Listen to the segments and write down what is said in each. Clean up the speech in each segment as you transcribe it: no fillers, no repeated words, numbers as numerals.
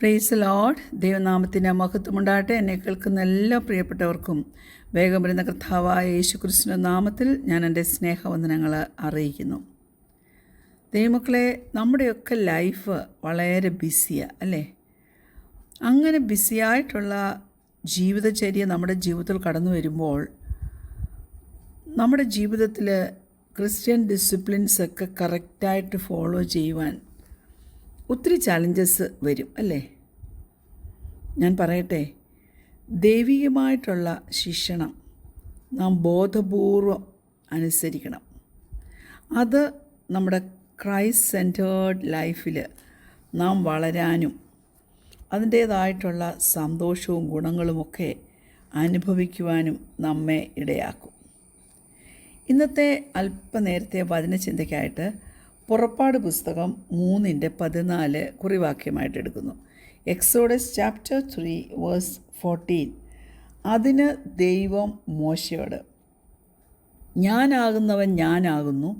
Praise Lord. ദൈവനാമത്തിന് മഹത്വമുണ്ടാകട്ടെ. എന്നെ കേൾക്കുന്ന എല്ലാ പ്രിയപ്പെട്ടവർക്കും വേഗം വരുന്ന കർത്താവായ യേശുക്രിസ്തുവിന്റെ നാമത്തിൽ ഞാൻ എൻ്റെ സ്നേഹവന്ദനങ്ങൾ അറിയിക്കുന്നു. ദൈവമക്കളെ, നമ്മുടെയൊക്കെ ലൈഫ് വളരെ ബിസിയാണ് അല്ലേ? അങ്ങനെ ബിസിയായിട്ടുള്ള ജീവിതചര്യ നമ്മുടെ ജീവിതത്തിൽ കടന്നു വരുമ്പോൾ നമ്മുടെ ജീവിതത്തിൽ ക്രിസ്ത്യൻ ഡിസിപ്ലിൻസൊക്കെ കറക്റ്റായിട്ട് ഫോളോ ചെയ്യുവാൻ ഒത്തിരി ചാലഞ്ചസ് വരും അല്ലേ? ഞാൻ പറയട്ടെ, ദൈവികമായിട്ടുള്ള ശിക്ഷണം നാം ബോധപൂർവം അനുസരിക്കണം. അത് നമ്മുടെ ക്രൈസ്റ്റ് സെൻറ്റേർഡ് ലൈഫിൽ നാം വളരാനും അതിൻ്റേതായിട്ടുള്ള സന്തോഷവും ഗുണങ്ങളുമൊക്കെ അനുഭവിക്കുവാനും നമ്മെ ഇടയാക്കും. ഇന്നത്തെ അല്പനേരത്തെ വചനചിന്തയ്ക്കായിട്ട് പുറപ്പാട് പുസ്തകം 3:14 കുറിവാക്യമായിട്ട് എടുക്കുന്നു. Exodus chapter 3 verse 14. അതിന് ദൈവം മോശയോട്, ഞാനാകുന്നവൻ ഞാനാകുന്നു,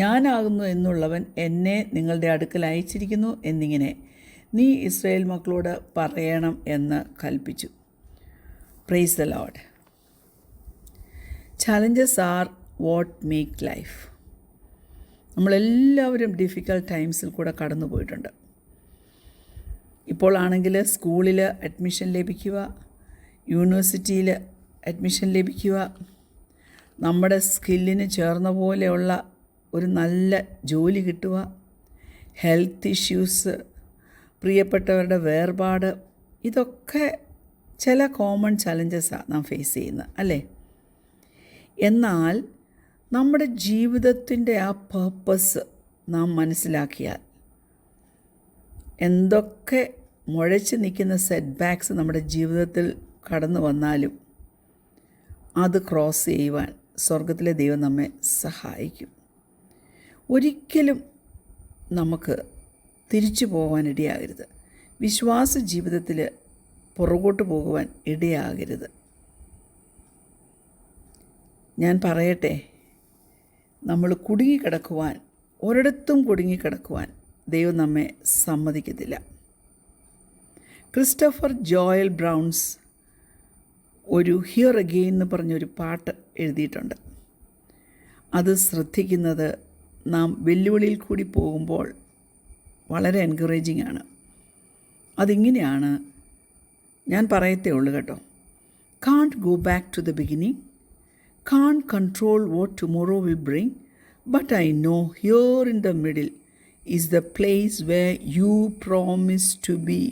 ഞാനാകുന്നു എന്നുള്ളവൻ എന്നെ നിങ്ങളുടെ അടുക്കൽ അയച്ചിരിക്കുന്നു എന്നിങ്ങനെ നീ ഇസ്രായേൽ മക്കളോട് പറയണം എന്ന് കൽപ്പിച്ചു. Praise the Lord. Challenges are what make life. നമ്മളെല്ലാവരും ഡിഫിക്കൽട്ട് ടൈംസിൽ കൂടെ കടന്നു പോയിട്ടുണ്ട്. ഇപ്പോൾ ആണെങ്കിൽ സ്കൂളിൽ അഡ്മിഷൻ ലഭിക്കുക, യൂണിവേഴ്സിറ്റിയിൽ അഡ്മിഷൻ ലഭിക്കുക, നമ്മുടെ സ്കില്ലിന് ചേർന്ന പോലെയുള്ള ഒരു നല്ല ജോലി കിട്ടുക, ഹെൽത്ത് ഇഷ്യൂസ്, പ്രിയപ്പെട്ടവരുടെ വേർപാട്, ഇതൊക്കെ ചില കോമൺ ചലഞ്ചസാണ് നാം ഫേസ് ചെയ്യുന്നത് അല്ലേ? എന്നാൽ നമ്മുടെ ജീവിതത്തിൻ്റെ ആ പേർപ്പസ് നാം മനസ്സിലാക്കിയാൽ എന്തൊക്കെ മുഴച്ച് നിൽക്കുന്ന സെറ്റ് ബാക്സ് നമ്മുടെ ജീവിതത്തിൽ കടന്നു വന്നാലും അത് ക്രോസ് ചെയ്യുവാൻ സ്വർഗത്തിലെ ദൈവം നമ്മെ സഹായിക്കും. ഒരിക്കലും നമുക്ക് തിരിച്ചു പോകാൻ ഇടയാകരുത്. വിശ്വാസ ജീവിതത്തിൽ പുറകോട്ട് പോകുവാൻ ഇടയാകരുത്. ഞാൻ പറയട്ടെ, നമ്മൾ കുടുങ്ങിക്കിടക്കുവാൻ, ഒരിടത്തും കുടുങ്ങിക്കിടക്കുവാൻ ദൈവം നമ്മെ സമ്മതിക്കത്തില്ല. ക്രിസ്റ്റഫർ ജോയൽ ബ്രൗൺസ് ഒരു ഹിയർ അഗെയിൻ എന്ന് പറഞ്ഞൊരു പാട്ട് എഴുതിയിട്ടുണ്ട്. അത് ശ്രദ്ധിക്കുന്നത് നാം വെല്ലുവിളിയിൽ കൂടി പോകുമ്പോൾ വളരെ എൻകറേജിങ് ആണ്. അതിങ്ങനെയാണ്, ഞാൻ പറയത്തേ ഉള്ളൂ കേട്ടോ. Can't go back to the beginning, can't control what tomorrow will bring, but I know here in the middle is the place where you promise to be.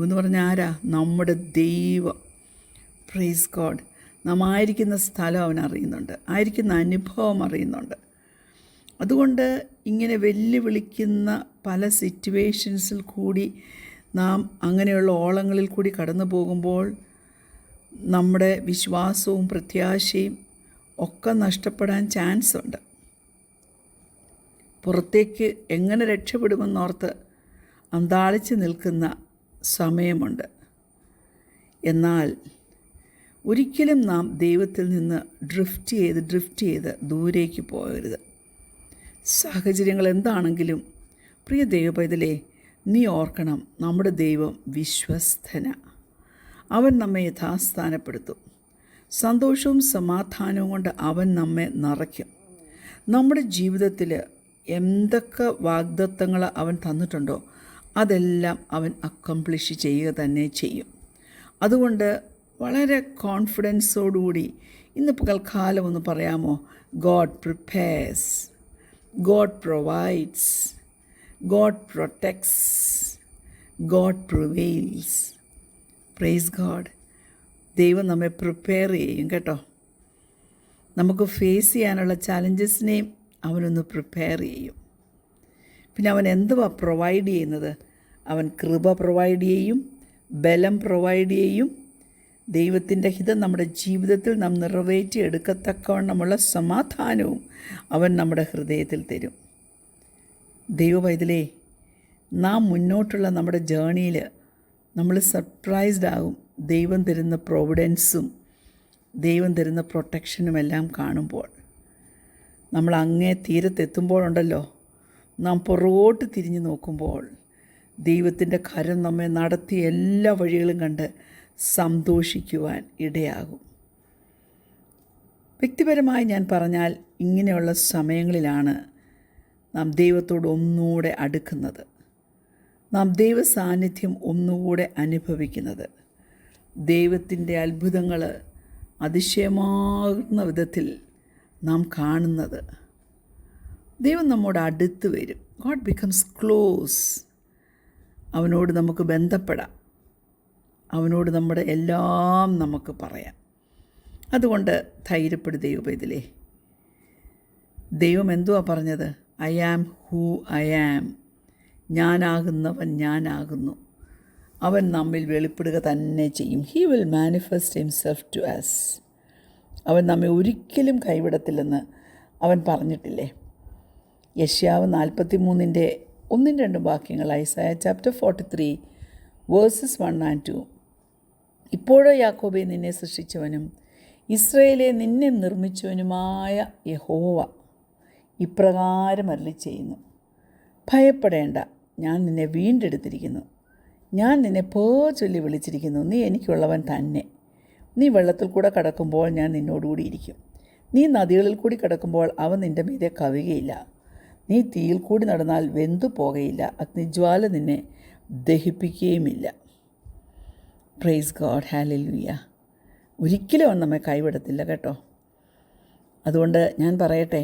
എന്ന് പറഞ്ഞാൽ ആരാ? നമ്മുടെ ദൈവം. Praise God. നാം ആയിരിക്കുന്ന സ്ഥലം അവൻ അറിയുന്നുണ്ട്, ആയിരിക്കുന്ന അനുഭവം അറിയുന്നുണ്ട്. അതുകൊണ്ട് ഇങ്ങനെ വെല്ലുവിളിക്കുന്ന പല സിറ്റുവേഷൻസിൽ കൂടി നാം അങ്ങനെയുള്ള ഓളങ്ങളിൽ കൂടി കടന്നു പോകുമ്പോൾ നമ്മുടെ വിശ്വാസവും പ്രത്യാശയും ഒക്കെ നഷ്ടപ്പെടാൻ ചാൻസ് ഉണ്ട്. പുറത്തേക്ക് എങ്ങനെ രക്ഷപ്പെടുമെന്നോർത്ത് അന്താളിച്ച് നിൽക്കുന്ന സമയമുണ്ട്. എന്നാൽ ഒരിക്കലും നാം ദൈവത്തിൽ നിന്ന് ഡ്രിഫ്റ്റ് ചെയ്ത് ദൂരേക്ക് പോകരുത്. സാഹചര്യങ്ങൾ എന്താണെങ്കിലും പ്രിയ ദൈവപൈതലേ, നീ ഓർക്കണം, നമ്മുടെ ദൈവം വിശ്വസ്തന. അവൻ നമ്മെ യഥാസ്ഥാനപ്പെടുത്തും. സന്തോഷവും സമാധാനവും കൊണ്ട് അവൻ നമ്മെ നിറയ്ക്കും. നമ്മുടെ ജീവിതത്തിൽ എന്തൊക്കെ വാഗ്ദത്തങ്ങൾ അവൻ തന്നിട്ടുണ്ടോ അതെല്ലാം അവൻ അക്കംപ്ലിഷ് ചെയ്യുക തന്നെ ചെയ്യും. അതുകൊണ്ട് വളരെ കോൺഫിഡൻസോടുകൂടി ഇന്ന് പകൽക്കാലം ഒന്ന് പറയാമോ? God prepares, God provides, God protects, God prevails. Praise God. ദൈവം നമ്മെ പ്രിപ്പയർ ചെയ്യും കേട്ടോ. നമുക്ക് ഫേസ് ചെയ്യാനുള്ള ചാലഞ്ചസിനെയും അവനൊന്ന് പ്രിപ്പയർ ചെയ്യും. പിന്നെ അവൻ എന്തുവാ പ്രൊവൈഡ് ചെയ്യുന്നത്? അവൻ കൃപ പ്രൊവൈഡ് ചെയ്യും, ബലം പ്രൊവൈഡ് ചെയ്യും, ദൈവത്തിൻ്റെ ഹിതം നമ്മുടെ ജീവിതത്തിൽ നാം നിറവേറ്റി എടുക്കത്തക്കവണ്ണമുള്ള സമാധാനവും അവൻ നമ്മുടെ ഹൃദയത്തിൽ തരും. ദൈവപൈതലേ, നാം മുന്നോട്ടുള്ള നമ്മുടെ ജേണിയിൽ നമ്മൾ സർപ്രൈസ്ഡ് ആകും. ദൈവം തരുന്ന പ്രൊവിഡൻസും ദൈവം തരുന്ന പ്രൊട്ടക്ഷനുമെല്ലാം കാണുമ്പോൾ. നമ്മൾ അങ്ങേ തീരത്തെത്തുമ്പോഴുണ്ടല്ലോ, നാം പുറകോട്ട് തിരിഞ്ഞു നോക്കുമ്പോൾ ദൈവത്തിൻ്റെ കരം നമ്മെ നടത്തിയ എല്ലാ വഴികളും കണ്ട് സന്തോഷിക്കുവാൻ ഇടയാകും. വ്യക്തിപരമായി ഞാൻ പറഞ്ഞാൽ ഇങ്ങനെയുള്ള സമയങ്ങളിലാണ് നാം ദൈവത്തോട് ഒന്നുകൂടെ അടുക്കുന്നത്, നാം ദൈവ സാന്നിധ്യം ഒന്നുകൂടെ അനുഭവിക്കുന്നത്, ദൈവത്തിൻ്റെ അത്ഭുതങ്ങൾ അതിശയമാകുന്ന വിധത്തിൽ നാം കാണുന്നത്. ദൈവം നമ്മോട് അടുത്ത് വരും. God becomes close. അവനോട് നമുക്ക് ബന്ധപ്പെടാം, അവനോട് നമ്മുടെ എല്ലാം നമുക്ക് പറയാം. അതുകൊണ്ട് ധൈര്യപ്പെടും ദൈവപൈതലേ. ദൈവം എന്തുവാ പറഞ്ഞത്? I am who I am. ഞാനാകുന്നവൻ ഞാനാകുന്നു. അവൻ നമ്മിൽ വെളിപ്പെടുക തന്നെ ചെയ്യും. He will manifest himself to us. അവൻ നമ്മെ ഒരിക്കലും കൈവിടത്തില്ലെന്ന് അവൻ പറഞ്ഞിട്ടില്ലേ? യെശയ്യാവ് 43 1-2 വാക്യങ്ങൾ. Isaiah chapter 43 versus 1 and 2. ഇപ്പോഴോ യാക്കോബേ, നിന്നെ സൃഷ്ടിച്ചവനും ഇസ്രായേലെ നിന്നെ നിർമ്മിച്ചവനുമായ യഹോവ ഇപ്രകാരം അരുളിച്ചെയ്യുന്നു, ഭയപ്പെടേണ്ട, ഞാൻ നിന്നെ വീണ്ടെടുത്തിരിക്കുന്നു, ഞാൻ നിന്നെ ചൊല്ലി വിളിച്ചിരിക്കുന്നു, നീ എനിക്കുള്ളവൻ തന്നെ. നീ വെള്ളത്തിൽ കൂടെ കടക്കുമ്പോൾ ഞാൻ നിന്നോടുകൂടി ഇരിക്കും, നീ നദികളിൽ കൂടി കടക്കുമ്പോൾ അവ നിൻ്റെ മീതെ കവിയുകയില്ല, നീ തീയിൽ കൂടി നടന്നാൽ വെന്തു പോകയില്ല, അഗ്നിജ്വാല നിന്നെ ദഹിപ്പിക്കുകയുമില്ല. Praise God, hallelujah. ഒരിക്കലും അവൻ നമ്മെ കൈവിടത്തില്ല കേട്ടോ. അതുകൊണ്ട് ഞാൻ പറയട്ടെ,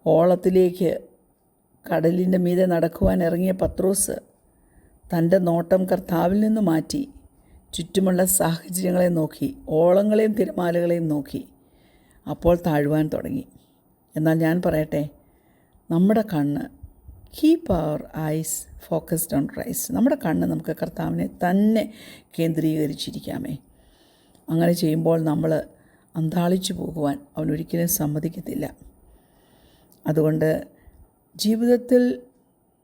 ഓളത്തിലേക്ക് കടലിൻ്റെ മീതെ നടക്കുവാൻ ഇറങ്ങിയ പത്രോസ് തൻ്റെ നോട്ടം കർത്താവിൽ നിന്ന് മാറ്റി ചുറ്റുമുള്ള സാഹചര്യങ്ങളെ നോക്കി, ഓളങ്ങളെയും തിരമാലകളെയും നോക്കി അപ്പോൾ താഴുവാൻ തുടങ്ങി. എന്നാൽ ഞാൻ പറയട്ടെ, നമ്മുടെ കണ്ണ്, keep our eyes focused on Christ. നമ്മുടെ കണ്ണ് നമുക്ക് കർത്താവിനെ തന്നെ കേന്ദ്രീകരിച്ചിരിക്കാമേ. അങ്ങനെ ചെയ്യുമ്പോൾ നമ്മൾ അന്താളിച്ചു പോകുവാൻ അവനൊരിക്കലും സമ്മതിക്കത്തില്ല. അതുകൊണ്ട് ജീവിതത്തിൽ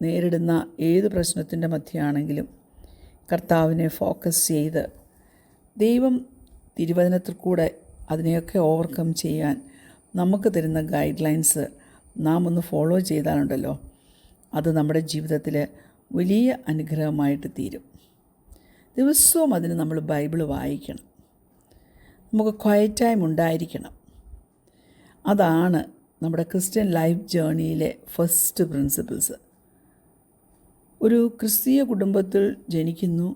നേരിടുന്ന ഏത് പ്രശ്നത്തിൻ്റെ മധ്യയാണെങ്കിലും കർത്താവിനെ ഫോക്കസ് ചെയ്ത് ദൈവം തിരുവചനത്തിൽ കൂടെ അതിനെയൊക്കെ ഓവർകം ചെയ്യാൻ നമുക്ക് തരുന്ന ഗൈഡ് ലൈൻസ് നാം ഒന്ന് ഫോളോ ചെയ്താലുണ്ടല്ലോ, അത് നമ്മുടെ ജീവിതത്തിൽ വലിയ അനുഗ്രഹമായിട്ട് തീരും. ദിവസവും അതിന് നമ്മൾ ബൈബിൾ വായിക്കണം, നമുക്ക് ക്വയറ്റ് ടൈം ഉണ്ടായിരിക്കണം. അതാണ് നമ്മുടെ ക്രിസ്ത്യൻ ലൈഫ് ജേർണിയിലെ ഫസ്റ്റ് പ്രിൻസിപ്പിൾസ്. ഒരു ക്രിസ്തീയ കുടുംബത്തിൽ ജനിക്കുന്നു,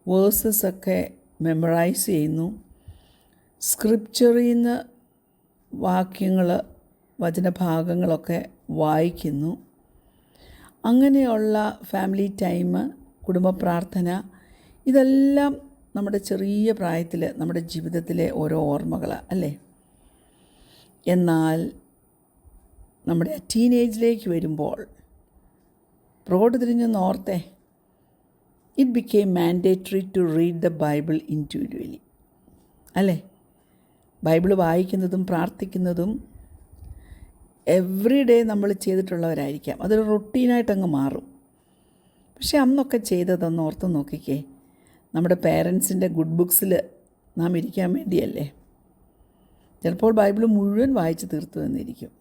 വേഴ്സസൊക്കെ മെമ്മറൈസ് ചെയ്യുന്നു, സ്ക്രിപ്ചറിൽ നിന്ന് വാക്യങ്ങൾ, വചനഭാഗങ്ങളൊക്കെ വായിക്കുന്നു. അങ്ങനെയുള്ള ഫാമിലി ടൈം, കുടുംബ പ്രാർത്ഥന, ഇതെല്ലാം നമ്മുടെ ചെറിയ പ്രായത്തിൽ നമ്മുടെ ജീവിതത്തിലെ ഓരോ ഓർമ്മകളാണ് അല്ലേ? എന്നാൽ നമ്മുടെ ടീനേജിലേക്ക് വരുമ്പോൾ റോഡ് തിരിഞ്ഞൊന്ന് ഓർത്തേ, it became mandatory to read the Bible individually അല്ലേ? ബൈബിൾ വായിക്കുന്നതും പ്രാർത്ഥിക്കുന്നതും എവറി ഡേ നമ്മൾ ചെയ്തിട്ടുള്ളവരായിരിക്കാം, അതൊരു റൊട്ടീനായിട്ടങ്ങ് മാറും. പക്ഷെ അന്നൊക്കെ ചെയ്തതൊന്ന് ഓർത്ത് നോക്കിക്കേ, നമ്മുടെ പേരൻസിൻ്റെ ഗുഡ് ബുക്സിൽ നാം ഇരിക്കാൻ വേണ്ടിയല്ലേ? ചിലപ്പോൾ ബൈബിൾ മുഴുവൻ വായിച്ച് തീർത്തു എന്നിരിക്കും.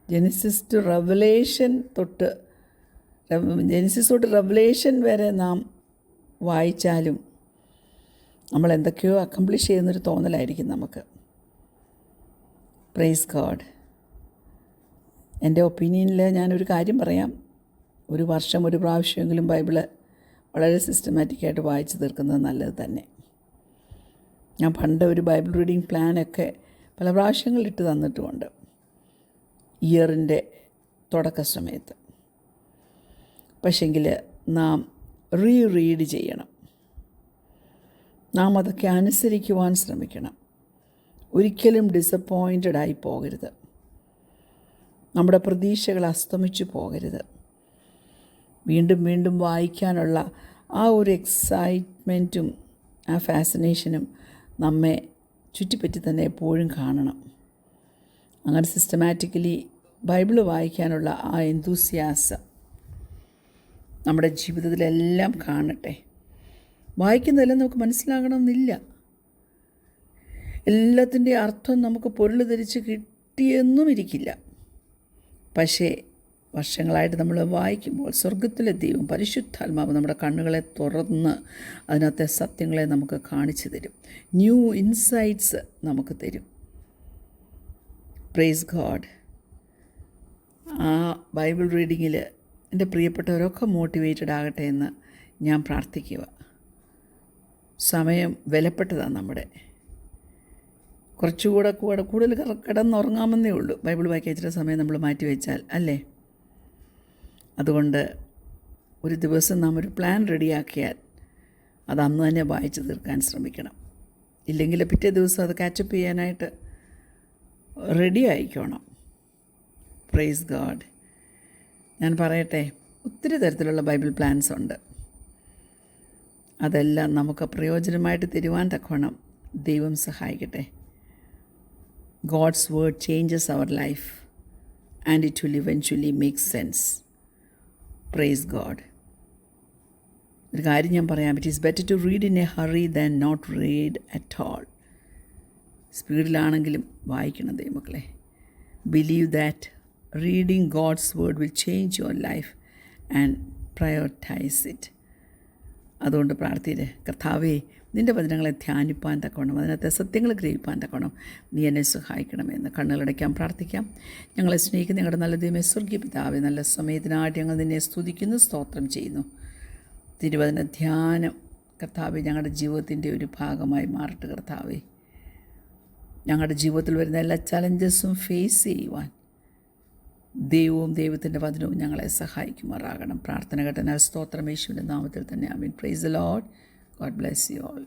ജെനസിസ് തൊട്ട് റെവലേഷൻ വരെ നാം വായിച്ചാലും നമ്മൾ എന്തൊക്കെയോ അക്കംപ്ലിഷ് ചെയ്യുന്നൊരു തോന്നലായിരിക്കും നമുക്ക്. Praise God. എൻ്റെ ഒപ്പീനിയനിൽ ഞാനൊരു കാര്യം പറയാം. ഒരു വർഷം ഒരു പ്രാവശ്യമെങ്കിലും ബൈബിള് വളരെ സിസ്റ്റമാറ്റിക്കായിട്ട് വായിച്ച് തീർക്കുന്നത് നല്ലത് തന്നെ. ഞാൻ പണ്ട് ഒരു ബൈബിൾ റീഡിങ് പ്ലാനൊക്കെ പല പ്രാവശ്യങ്ങളിലിട്ട് തന്നിട്ടുമുണ്ട്, ഇയറിൻ്റെ തുടക്ക സമയത്ത്. പക്ഷെങ്കിൽ നാം റീഡ് ചെയ്യണം, നാം അതൊക്കെ അനുസരിക്കുവാൻ ശ്രമിക്കണം. ഒരിക്കലും ഡിസപ്പോയിൻറ്റഡ് ആയി പോകരുത്, നമ്മുടെ പ്രതീക്ഷകൾ അസ്തമിച്ചു പോകരുത്. വീണ്ടും വീണ്ടും വായിക്കാനുള്ള ആ ഒരു എക്സൈറ്റ്മെൻറ്റും ആ ഫാസിനേഷനും നമ്മെ ചുറ്റിപ്പറ്റി തന്നെ എപ്പോഴും കാണണം. അങ്ങനെ സിസ്റ്റമാറ്റിക്കലി ബൈബിള് വായിക്കാനുള്ള ആ എന്തൂസിയാസം നമ്മുടെ ജീവിതത്തിലെല്ലാം കാണട്ടെ. വായിക്കുന്നതെല്ലാം നമുക്ക് മനസ്സിലാകണമെന്നില്ല, എല്ലാത്തിൻ്റെ അർത്ഥം നമുക്ക് പൊരുൾ ധരിച്ച് കിട്ടിയെന്നും ഇരിക്കില്ല. പക്ഷേ വർഷങ്ങളായിട്ട് നമ്മൾ വായിക്കുമ്പോൾ സ്വർഗത്തിലെ ദൈവം പരിശുദ്ധാത്മാവ് നമ്മുടെ കണ്ണുകളെ തുറന്ന് അതിനകത്തെ സത്യങ്ങളെ നമുക്ക് കാണിച്ചു തരും. ന്യൂ ഇൻസൈറ്റ്സ് നമുക്ക് തരും. Praise God. ആ ബൈബിൾ റീഡിങ്ങിൽ എൻ്റെ പ്രിയപ്പെട്ടവരൊക്കെ മോട്ടിവേറ്റഡ് ആകട്ടെ എന്ന് ഞാൻ പ്രാർത്ഥിക്കുക. സമയം വിലപ്പെട്ടതാണ് നമ്മുടെ. കുറച്ചുകൂടെ കൂടുതൽ കിടന്നുറങ്ങാമെന്നേ ഉള്ളൂ ബൈബിൾ വായിക്കാൻ ഇച്ചിരി സമയം നമ്മൾ മാറ്റി വെച്ചാൽ, അല്ലേ? അതുകൊണ്ട് ഒരു ദിവസം നാം ഒരു പ്ലാൻ റെഡിയാക്കിയാൽ അത് അന്ന് തന്നെ വായിച്ച് തീർക്കാൻ ശ്രമിക്കണം. ഇല്ലെങ്കിൽ പിറ്റേ ദിവസം അത് കാച്ചപ്പ് ചെയ്യാനായിട്ട് റെഡി ആയിക്കോണം. Praise God. ഞാൻ പറയട്ടെ, ഒത്തിരി തരത്തിലുള്ള ബൈബിൾ പ്ലാൻസ് ഉണ്ട്. അതെല്ലാം നമുക്ക് പ്രയോജനമായിട്ട് തരുവാൻ തക്കവണ്ണം ദൈവം സഹായിക്കട്ടെ. God's word changes our life and it will eventually make sense. Praise God. ഒരു കാര്യം ഞാൻ പറയാം, it is better to read in a hurry than not read at all. സ്പീഡിലാണെങ്കിലും വായിക്കണം ദൈവമക്കളെ. Believe that reading God's word will change your life and prioritise it. അതുകൊണ്ട് പ്രാർത്ഥിയില്ലേ, കർത്താവേ, നിൻ്റെ വചനങ്ങളെ ധ്യാനിപ്പാൻ തക്കവണ്ണം, അതിനകത്തെ സത്യങ്ങൾ ഗ്രഹിപ്പാൻ തക്കവണ്ണം നീ എന്നെ സഹായിക്കണമെന്ന് കണ്ണുകളടയ്ക്കാൻ പ്രാർത്ഥിക്കാം. ഞങ്ങളെ സ്നേഹിക്കുന്ന ഞങ്ങളുടെ നല്ല ദൈവമേ, സ്വർഗീയ പിതാവേ, നല്ല സമയത്തിനായിട്ട് ഞങ്ങൾ നിന്നെ സ്തുതിക്കുന്നു, സ്തോത്രം ചെയ്യുന്നു. തിരുവചന ധ്യാനം കർത്താവേ ഞങ്ങളുടെ ജീവിതത്തിൻ്റെ ഒരു ഭാഗമായി മാറട്ടെ. കർത്താവേ, ഞങ്ങളുടെ ജീവിതത്തിൽ വരുന്ന എല്ലാ ചലഞ്ചസും ഫേസ് ചെയ്യുവാൻ ദൈവവും ദൈവത്തിൻ്റെ വചനവും ഞങ്ങളെ സഹായിക്കുമാറാകണം. പ്രാർത്ഥന കേട്ടനാൽ സ്തോത്രം യേശുവിൻ്റെ നാമത്തിൽ തന്നെ. ആമേൻ. Praise the Lord. God bless you all.